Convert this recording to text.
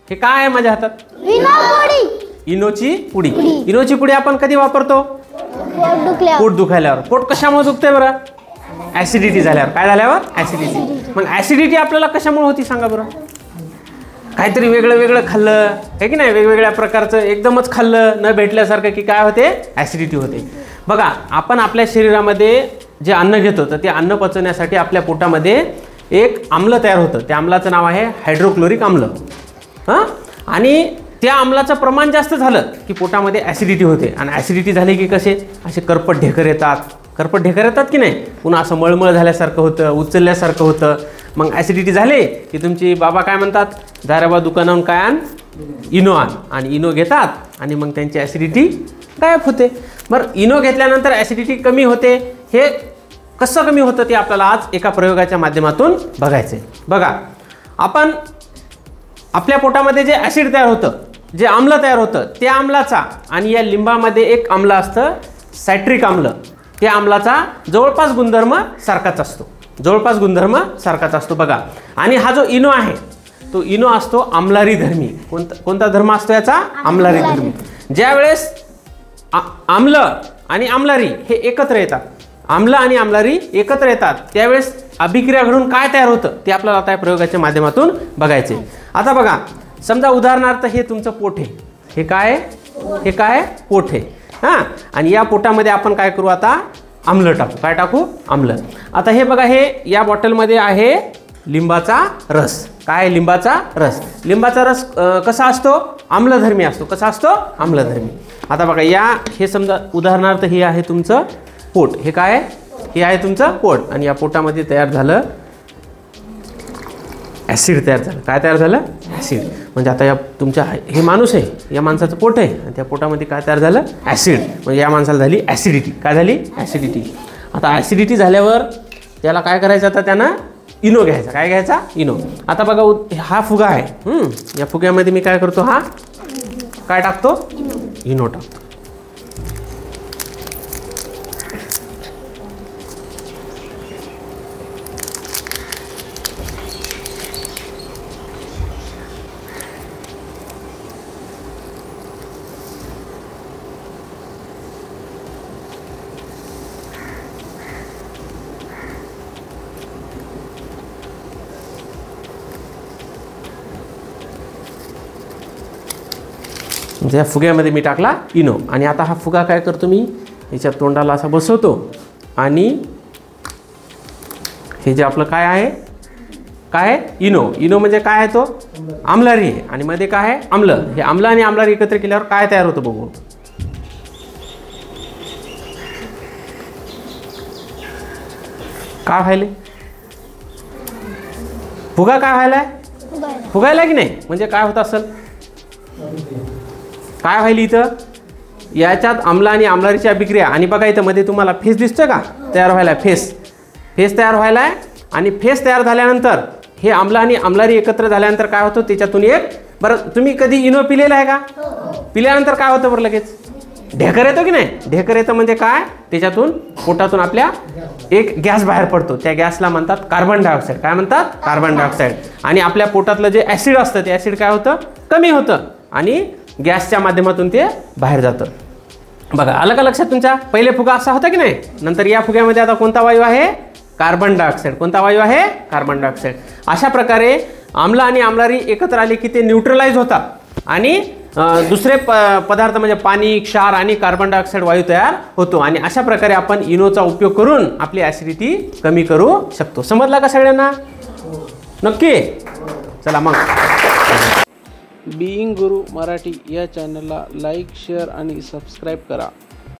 हे काय आहे माझ्या हातात? इनो पुडी. इनोची पुडी. इनोची पुडी आपण कधी वापरतो? पोट दुखायल्यावर. पोट कशामुळे दुखते बरं? ऍसिडिटी झाल्यावर. काय झाल्यावर? ऍसिडिटी. मग ऍसिडिटी आपल्याला कशामुळे होती सांगा बरं? काहीतरी वेगळं वेगळं खाल्लं आहे की नाही, वेगवेगळ्या प्रकारचं एकदमच खाल्लं न भेटल्यासारखं की काय होते? ऍसिडिटी होते. बघा, आपण आपल्या शरीरामध्ये जे अन्न घेतो तर ते अन्न पचवण्यासाठी आपल्या पोटामध्ये एक आम्ल तयार होतं. त्या आम्लाचं नाव आहे हायड्रोक्लोरिक आम्ल. हां, आणि त्या आम्लाचं प्रमाण जास्त झालं की पोटामध्ये ॲसिडिटी होते. आणि ॲसिडिटी झाली की कसे असे करपट ढेकर येतात. करपट ढेकर येतात की नाही, पुन्हा असं मळमळ झाल्यासारखं होतं, उचलल्यासारखं होतं. मग ॲसिडिटी झाले की तुमची बाबा काय म्हणतात? दाराबा दुकानाहून काय आण? इनो आण. आणि इनो घेतात आणि मग त्यांची ॲसिडिटी गायब होते. बरं, इनो घेतल्यानंतर ॲसिडिटी कमी होते. हे कसं कमी होतं ते आपल्याला आज एका प्रयोगाच्या माध्यमातून बघायचं आहे. बघा, आपण आपल्या पोटामध्ये जे ॲसिड तयार होतं, जे आम्ल तयार होतं, त्या आम्लाचा आणि या लिंबामध्ये एक आम्ल असतं सायट्रिक आम्ल. त्या आम्लाचा जवळपास गुणधर्म सारखाच असतो. जवळपास गुणधर्म सारखाच असतो. बघा, आणि हा जो इनो आहे तो इनो असतो आम्लारी धर्मी. कोणता धर्म असतो याचा? आम्लारी धर्मी. ज्या वेळेस आम्ल आणि आम्लारी हे एकत्र येतात, आम्ल आणि आम्लारी एकत्र येतात, त्यावेळेस अभिक्रिया घडून काय तयार होतं ते आपल्याला आता या प्रयोगाच्या माध्यमातून बघायचे. आता बघा, समजा उदाहरणार्थ हे तुमचं पोट आहे. हे काय आहे? हे काय? पोट आहे. हां, आणि या पोटामध्ये आपण काय करू आता? आम्ल टाकू. काय टाकू? आम्ल. आता हे बघा, हे या बॉटलमध्ये आहे लिंबाचा रस. काय? लिंबाचा रस. लिंबाचा रस कसा असतो? आम्लधर्मी असतो. कसा असतो? आम्लधर्मी. आता बघा, हे समजा उदाहरणार्थ हे आहे तुमचं पोट. हे काय आहे? हे आहे तुमचं पोट. आणि या पोटामध्ये तयार झालं ॲसिड तयार झालं. काय तयार झालं? ॲसिड. म्हणजे आता या तुमच्या हे माणूस आहे, या माणसाचं पोट आहे आणि त्या पोटामध्ये काय तयार झालं? ॲसिड. म्हणजे या माणसाला झाली ॲसिडिटी. काय झाली? ॲसिडिटी. आता ॲसिडिटी झाल्यावर त्याला काय करायचं? आता त्यानं इनो घ्यायचा. काय घ्यायचा? इनो. आता बघा, हा फुगा आहे. या फुग्यामध्ये मी काय करतो? हा काय टाकतो? इनो टाकतो. या फुग्यामध्ये मी टाकला इनो. आणि आता हा फुगा काय करतो? मी याच्या तोंडाला असा बसवतो आणि हे जे आपलं काय आहे? काय? इनो. इनो म्हणजे काय आहे? तो आम्लारी आहे. आणि मध्ये काय आहे? आम्ल. हे आम्ल आणि आम्लारी एकत्र केल्यावर काय तयार होतं बघू. काय व्हायले? फुगा काय व्हायलाय? फुगायला की नाही? म्हणजे काय होत असेल? काय व्हायली इथं? याच्यात आम्ल आणि आम्लारीची अभिक्रिया. आणि बघा, इथं मध्ये तुम्हाला फेस दिसतोय का? तयार व्हायला फेस तयार व्हायला आहे. आणि फेस तयार झाल्यानंतर हे आम्ल आणि आम्लारी एकत्र झाल्यानंतर काय होतं? त्याच्यातून एक, बरं तुम्ही कधी इनो पिलेला आहे का? पिल्यानंतर काय होतं बरं? लगेच ढेकर येतो की नाही? ढेकर येतं म्हणजे काय? त्याच्यातून पोटातून आपल्या एक गॅस बाहेर पडतो. त्या गॅसला म्हणतात कार्बन डायऑक्साईड. काय म्हणतात? Carbon dioxide. आणि आपल्या पोटातलं जे ॲसिड असतं ते ॲसिड काय होतं? कमी होतं आणि गॅसच्या माध्यमातून ते बाहेर जातं. बघा, आलं का लक्षात तुमच्या? पहिले फुगा असा होता की नाही? नंतर या फुग्यामध्ये आता कोणता वायू आहे? Carbon dioxide. कोणता वायू आहे? Carbon dioxide. अशा प्रकारे आम्ल आणि आम्लारी एकत्र आले की ते न्यूट्रलाइज होतात आणि दुसरे पदार्थ म्हणजे पाणी, क्षार आणि कार्बन डायऑक्साईड वायू तयार होतो. आणि अशा प्रकारे आपण इनोचा उपयोग करून आपली ॲसिडिटी कमी करू शकतो. समजला का सगळ्यांना? नक्की. चला मग, बीइंग गुरु मराठी या चॅनलला लाईक, शेअर आणि सबस्क्राईब करा.